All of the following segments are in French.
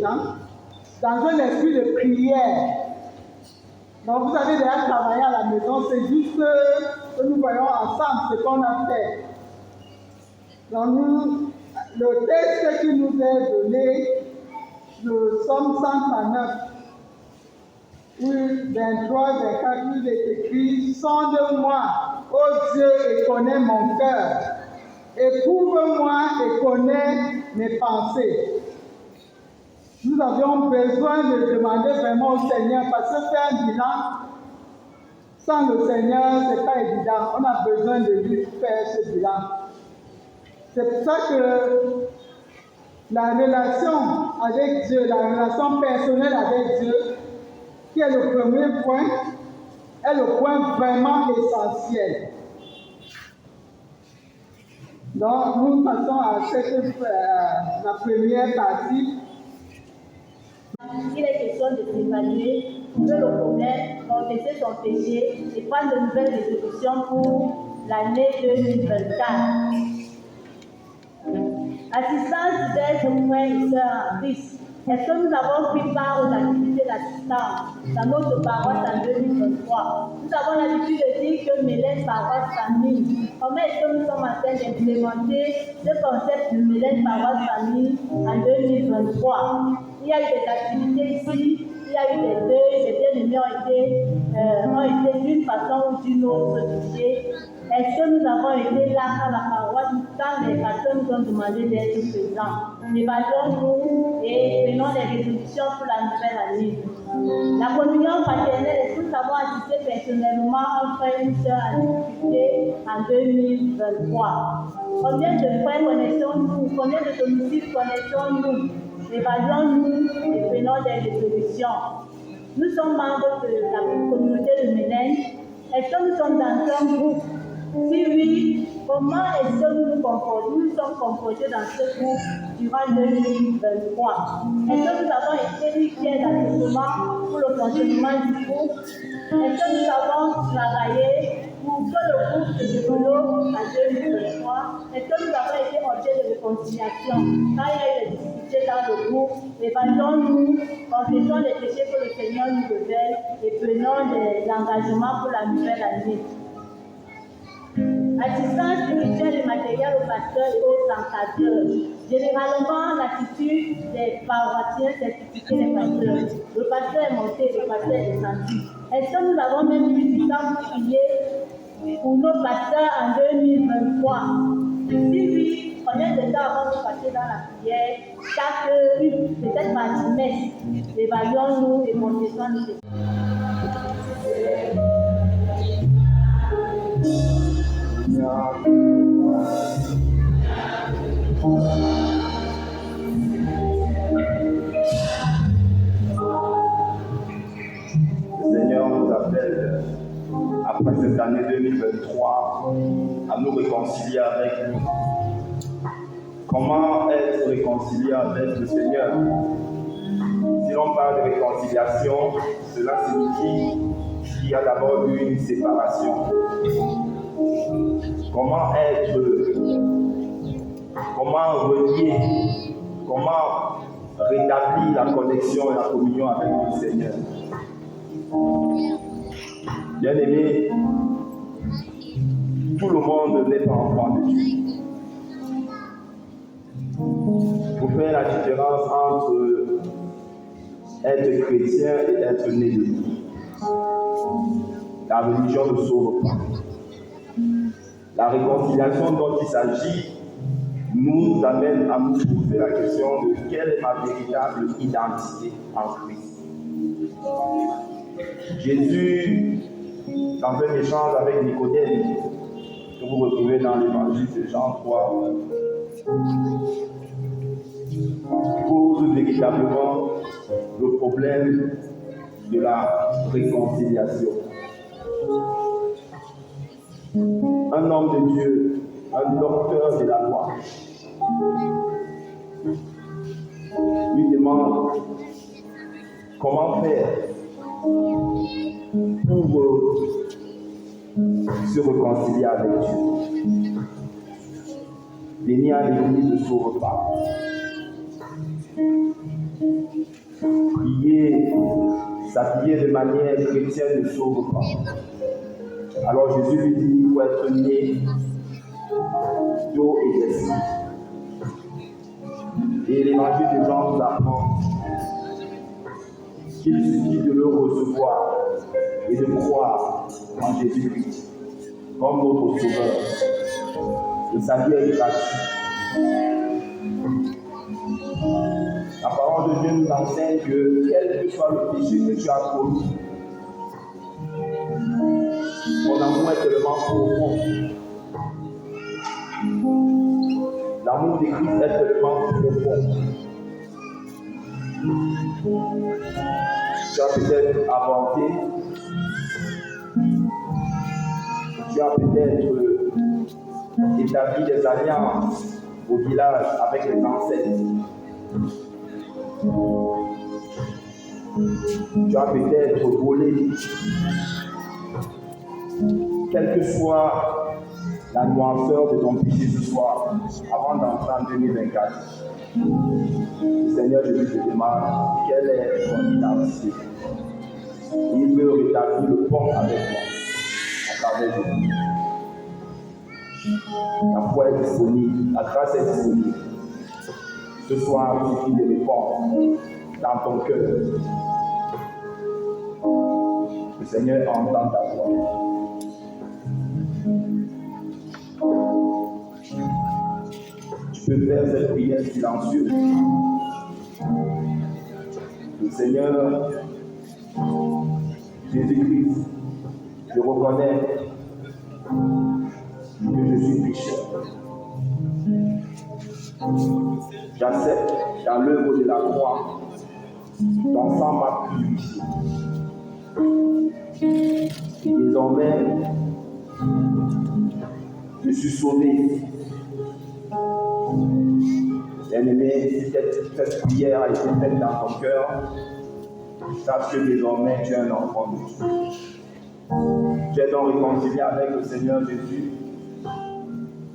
gens dans un esprit de prière. Donc vous avez déjà travaillé à la maison, c'est juste que nous voyons ensemble ce qu'on a fait. Donc le texte qui nous est donné, le Somme 139, oui, 23, 24, il est écrit: sonde-moi, ô Dieu, et connais mon cœur. Éprouve-moi et connais mes pensées. Nous avions besoin de demander vraiment au Seigneur, parce que faire un bilan sans le Seigneur, ce n'est pas évident. On a besoin de lui faire ce bilan. C'est pour ça que la relation avec Dieu, la relation personnelle avec Dieu, qui est le premier point, est le point vraiment essentiel. Donc, nous passons à la première partie. Il est question de s'évaluer, de le connaître, confesser son péché et prendre de nouvelles résolutions pour l'année 2024. Assistance des frères et sœurs en Christ. Est-ce que nous avons pris part aux activités d'assistance dans notre paroisse en 2023? Nous avons l'habitude de dire que Mélène paroisse famille. Comment est-ce que nous sommes en train d'implémenter ce concept de Mélène paroisse famille en 2023? Il y a eu des activités ici, il y a eu des deuils, les bien-aimés ont été d'une façon ou d'une autre touchés. Est-ce que nous avons été là à la paroisse quand les pasteurs nous ont demandé d'être présents? Évaluons-nous et prenons des résolutions pour la nouvelle année. La communion fraternelle, est-ce que nous avons assisté personnellement un frère et une sœur à difficulté en 2023? Combien de frères connaissons-nous? Combien de domiciles connaissons-nous? Évaluons-nous et prenons des résolutions. Nous sommes membres de la communauté de Mélène. Est-ce que nous sommes dans un groupe? Si oui, comment est-ce que nous sommes comportés dans ce groupe durant 2023? Est-ce que nous avons été mis fiers d'assistement pour le fonctionnement du groupe? Est-ce que nous avons travaillé pour que le groupe se développe en 2023? Est-ce que nous avons été objet de réconciliation? Quand il y a eu des difficultés dans le groupe, évaluons-nous, confessons les péchés que le Seigneur nous révèle et prenons des engagements pour la nouvelle année. Assistance spirituelle et matérielle aux pasteurs et aux encadreurs. Généralement, l'attitude des paroissiens, c'est critiquer les pasteurs. Le pasteur est monté, le pasteur est descendu. Est-ce que nous avons même eu du temps pour prier pour nos pasteurs en 2023? Si oui, combien de temps avons-nous passé dans la prière? Peut-être par trimestre. Évaluons-nous et confessons nos péchés. Le Seigneur nous appelle, après cette année 2023, à nous réconcilier avec lui. Comment être réconcilié avec le Seigneur? Si l'on parle de réconciliation, cela signifie qu'il y a d'abord eu une séparation. Comment relier, comment rétablir la connexion et la communion avec le Seigneur. Bien-aimés, tout le monde n'est pas enfant de Dieu. Il faut faire la différence entre être chrétien et être né de Dieu. La religion ne sauve pas. La réconciliation dont il s'agit nous amène à nous poser la question de quelle est ma véritable identité en Christ. Jésus, dans un échange avec Nicodème, que vous retrouvez dans l'évangile de Jean 3, pose véritablement le problème de la réconciliation. Un homme de Dieu, un docteur de la loi, lui demande comment faire pour se réconcilier avec Dieu. Venir à l'église ne sauve pas. s'habiller de manière chrétienne ne sauve pas. Alors Jésus lui dit qu'il faut être né d'eau et d'esprit. Et l'évangile de Jean nous apprend qu'il suffit de le recevoir et de croire en Jésus-Christ comme notre sauveur. Et sa vie est gratuite. La parole de Dieu nous enseigne que quel que soit le péché que tu as commis, ton amour est tellement profond. L'amour de Christ est tellement profond. Tu as peut-être avorté, tu as peut-être établi des alliances au village avec les ancêtres. Tu as peut-être volé. Quelle que soit la noirceur de ton péché ce soir, avant d'entrer en 2024, le Seigneur Jésus te demande quelle est ton identité. Il veut rétablir le pont avec toi, à travers Jésus. La foi est disponible, la grâce est disponible. Ce soir, il suffit de répondre dans ton cœur. Le Seigneur entend ta voix. Tu peux faire cette prière silencieuse. Le Seigneur, Jésus-Christ, je reconnais que je suis pécheur. J'accepte qu'à l'œuvre de la croix, ton sang m'a purifié. Désormais, je suis sauvé. Bien-aimé, si cette prière a été faite dans ton cœur, sache que désormais tu es un enfant de Dieu. Tu es donc réconcilié avec le Seigneur Jésus.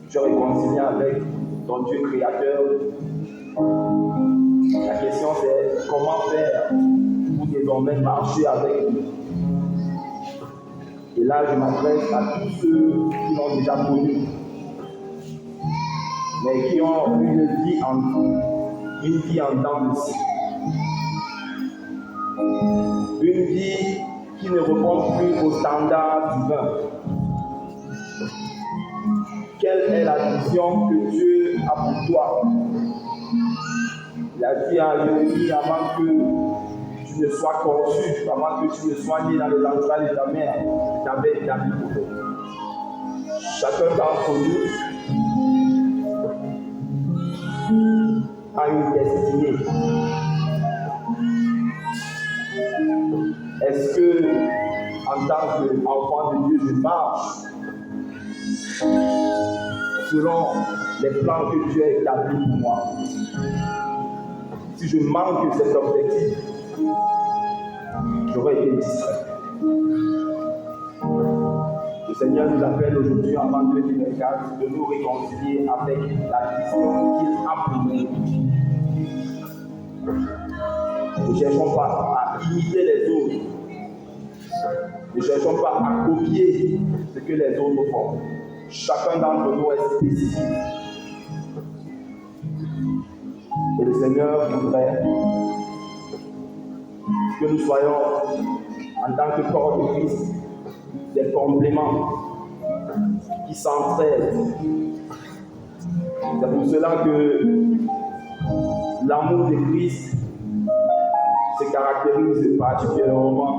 Tu es réconcilié avec ton Dieu créateur. La question c'est comment faire pour désormais marcher avec lui. Et là, je m'adresse à tous ceux qui l'ont déjà connu, mais qui ont une vie en dents de scie. Une vie qui ne répond plus aux standards divins. Quelle est la vision que Dieu a pour toi? Il a dit à Jérémie avant que tu ne sois conçu, avant que tu ne sois né dans les entrailles de ta mère, tu avais établi pour toi. Chacun d'entre nous a une destinée. Est-ce que, en tant qu'enfant de Dieu, je marche selon les plans que Dieu a établis pour moi? Si je manque cet objectif, j'aurais été distrait. Le Seigneur nous appelle aujourd'hui, avant 2024, de nous réconcilier avec la vision qu'il a pour nous. Ne cherchons pas à imiter les autres. Ne cherchons pas à copier ce que les autres font. Chacun d'entre nous est spécifique. Et le Seigneur voudrait que nous soyons, en tant que corps de Christ, des compléments qui s'entraident. C'est pour cela que l'amour de Christ se caractérise particulièrement,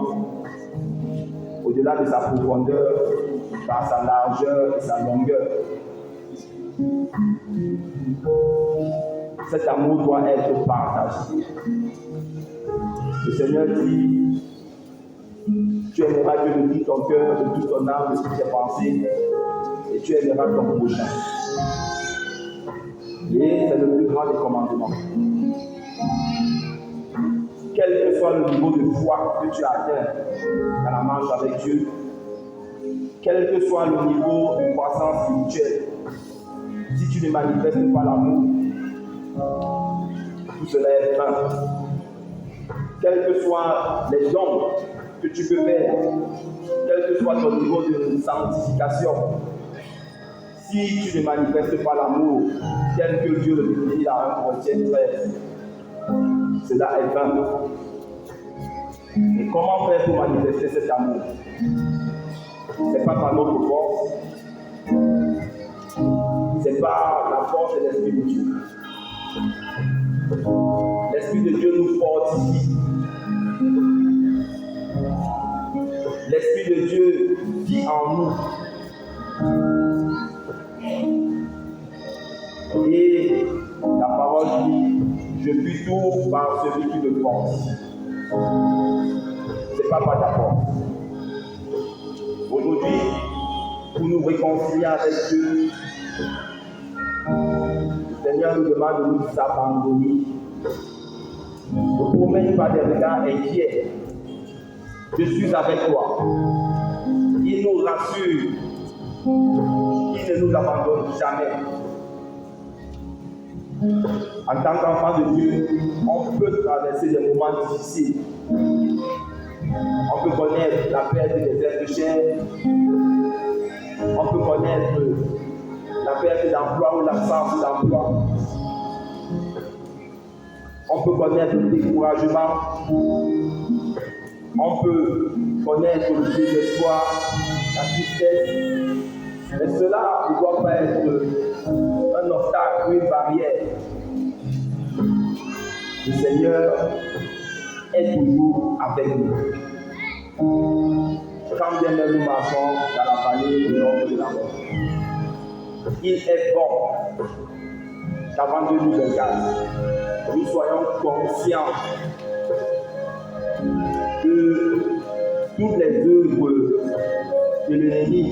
au-delà de sa profondeur, par sa largeur et sa longueur. Cet amour doit être partagé. Le Seigneur dit, tu aimeras Dieu de tout ton cœur, de toute ton âme, de toutes tes pensées, et tu aimeras ton prochain. Et c'est le plus grand des commandements. Quel que soit le niveau de foi que tu atteins dans la marche avec Dieu, quel que soit le niveau de croissance spirituelle, si tu ne manifestes pas l'amour, tout cela est vain. quels que soient les dons que tu peux faire, quel que soit ton niveau de sanctification, si tu ne manifestes pas l'amour tel que Dieu le définit dans 1 Corinthiens 13, cela est vain. Et comment faire pour manifester cet amour? Ce n'est pas par notre force, c'est par la force de l'Esprit de Dieu. L'Esprit de Dieu nous fortifie. L'Esprit de Dieu vit en nous. Et la parole dit, je puis tout par celui qui me force. Ce n'est pas par ta force. Aujourd'hui, pour nous réconcilier avec Dieu, le Seigneur nous demande de nous abandonner. Ne promène pas des regards inquiets. Je suis avec toi. Il nous rassure. Il ne nous abandonne jamais. En tant qu'enfant de Dieu, on peut traverser des moments difficiles. On peut connaître la perte des êtres chers. On peut connaître la perte d'emploi ou l'absence d'emploi. On peut connaître le découragement. On peut connaître le désespoir, la tristesse. Mais cela ne doit pas être un obstacle, une barrière. Le Seigneur est toujours avec nous. Quand bien même nous marchons dans la vallée de l'ombre de la mort, il est bon qu'avant 2024, nous soyons conscients que toutes les œuvres de l'ennemi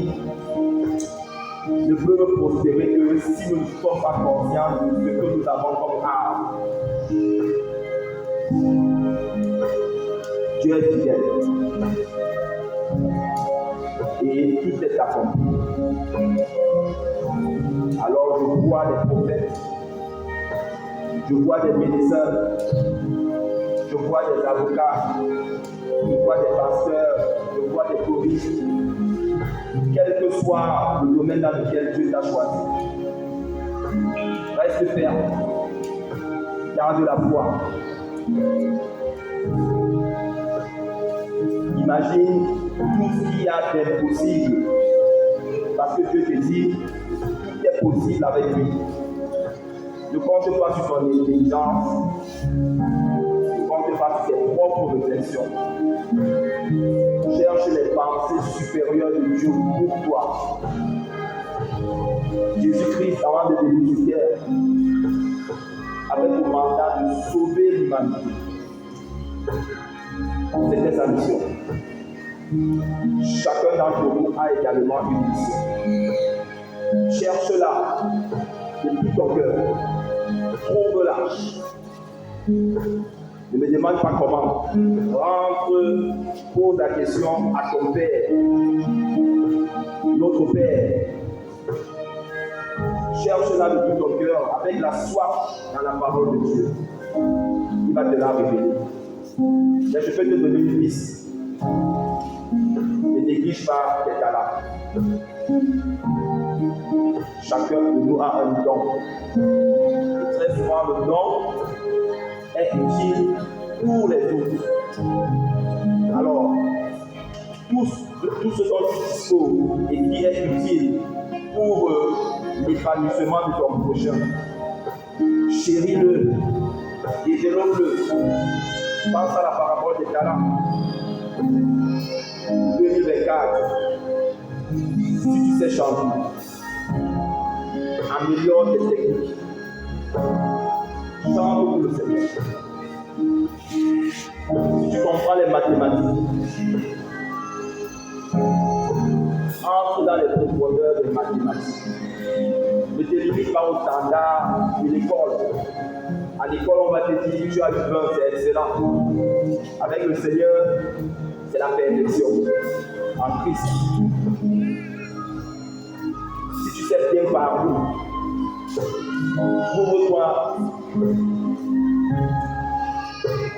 ne peuvent prospérer que si nous ne sommes pas conscients de ce que nous avons comme arme. Dieu est fidèle. Et tout est accompli. Alors je vois des prophètes, je vois des médecins, je vois des avocats, je vois des pasteurs, je vois des choristes, quel que soit le domaine dans lequel Dieu t'a choisi. Reste ferme, garde la foi. Imagine tout ce qu'il y a d'impossible, parce que Dieu te dit, tout est possible avec lui. Ne compte pas sur ton intelligence, ne compte pas sur tes propres réflexions. Cherche les pensées supérieures de Dieu pour toi. Jésus-Christ, avant de venir sur terre, avait pour mandat de sauver l'humanité. C'était sa mission. Chacun d'entre nous a également une mission. Cherche-la de tout ton cœur. Trouve-la. Ne me demande pas comment. Rentre, pose la question à ton Père. Notre Père. Cherche-la de tout ton cœur avec la soif dans la parole de Dieu. Il va te la révéler. Mais je peux te donner une piste. Ne néglige pas tes talents. Chacun de nous a un don. Et très souvent, le don est utile pour les autres. Alors, tout ce dont tu disposes et qui est utile pour l'épanouissement de ton prochain, chéris-le, développe-le. Pense à la parabole des talents. 2024. Si tu sais chanter, améliore tes techniques. Chante pour le Seigneur. Si tu comprends les mathématiques, entre dans les profondeurs des mathématiques. Ne te limite pas au standard de l'école. À l'école, on va te dire que tu as eu 20, c'est excellent. Avec le Seigneur, c'est la perfection en Christ. Si tu sais bien parler, ouvre-toi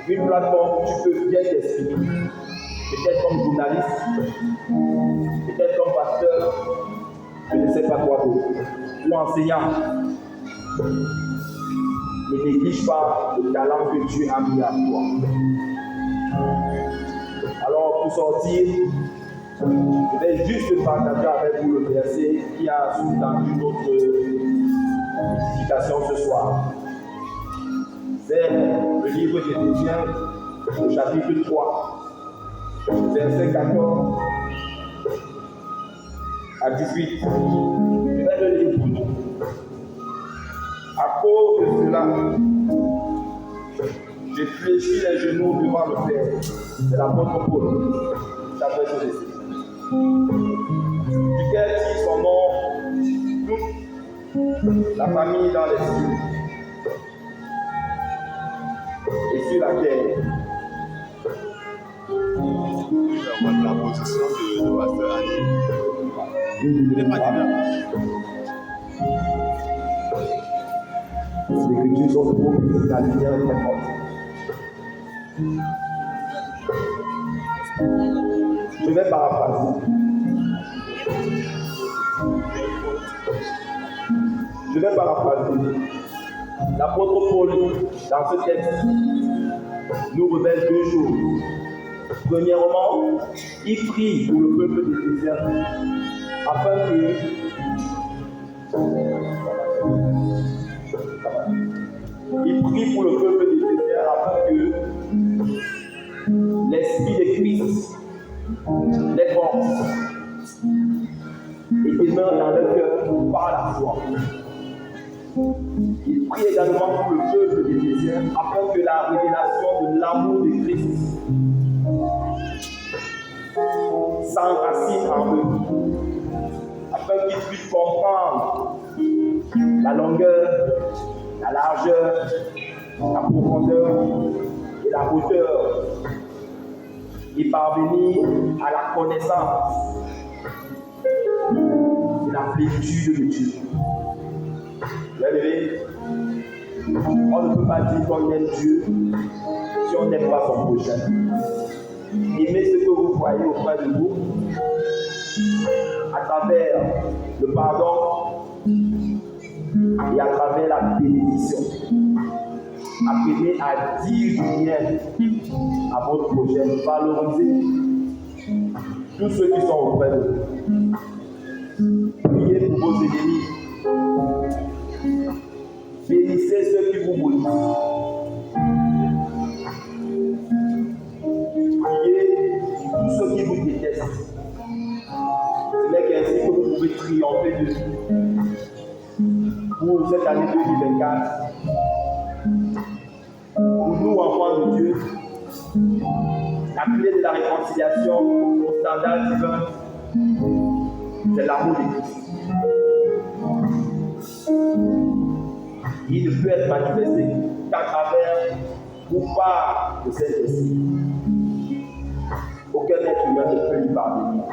une plateforme où tu peux bien t'exprimer, peut-être comme journaliste, peut-être comme pasteur, je ne sais pas quoi d'autre, ou enseignant. Ne néglige pas le talent que Dieu a mis à toi. Alors, pour sortir, je vais juste partager avec vous le verset qui a sous-tendu notre édification ce soir. C'est le livre d'Éphésiens, au chapitre 3, verset 14 à 18. Je vais le lire pour nous. À cause de cela, j'ai fléchi les genoux devant le Père. C'est l'apôtre Paul, chapitre 16. Duquel dit son nom, toute la famille dans les cieux et sur la terre. La position de pasteur Annie. Il n'est pas divers. Les Écritures sont trop petites, la lumière est très forte. Je vais paraphraser. L'apôtre Paul, dans ce texte, nous révèle deux choses. Premièrement, il prie pour le peuple d'Éphésiens afin que l'Esprit de Christ les force et demeure dans leur cœur par la foi. Il prie également pour le peuple d'Éphésiens afin que la révélation de l'amour de Christ s'enracine en eux, afin qu'ils puissent comprendre la longueur, la largeur, la profondeur et la hauteur, et parvenir à la connaissance de la plénitude de Dieu. On ne peut pas dire qu'on aime Dieu si on n'aime pas son prochain. Aimez ce que vous voyez auprès de vous à travers le pardon et à travers la bénédiction. Apprenez à dire bien à votre prochain, valorisez tous ceux qui sont auprès de vous. Priez pour vos ennemis. Bénissez ceux qui vous maudissent. Priez pour tous ceux qui vous détestent. Ce n'est qu'ainsi que vous pouvez triompher de Dieu. Pour cette année 2024, pour nous, enfants de Dieu, la clé de la réconciliation au standard divin, c'est l'amour de Christ. Il ne peut être manifesté qu'à travers ou par le Saint-Esprit. Aucun être humain ne peut lui parvenir.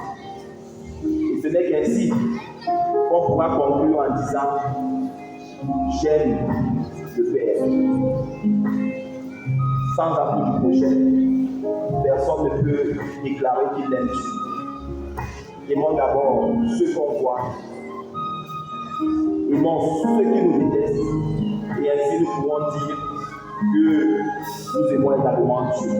Et ce n'est qu'ainsi qu'on pourra conclure en disant j'aime le Père. Sans amour du prochain, personne ne peut déclarer qu'il aime Dieu. Aimons d'abord ceux qu'on voit. Aimons ceux qui nous détestent. Et ainsi nous pouvons dire que nous aimons également Dieu.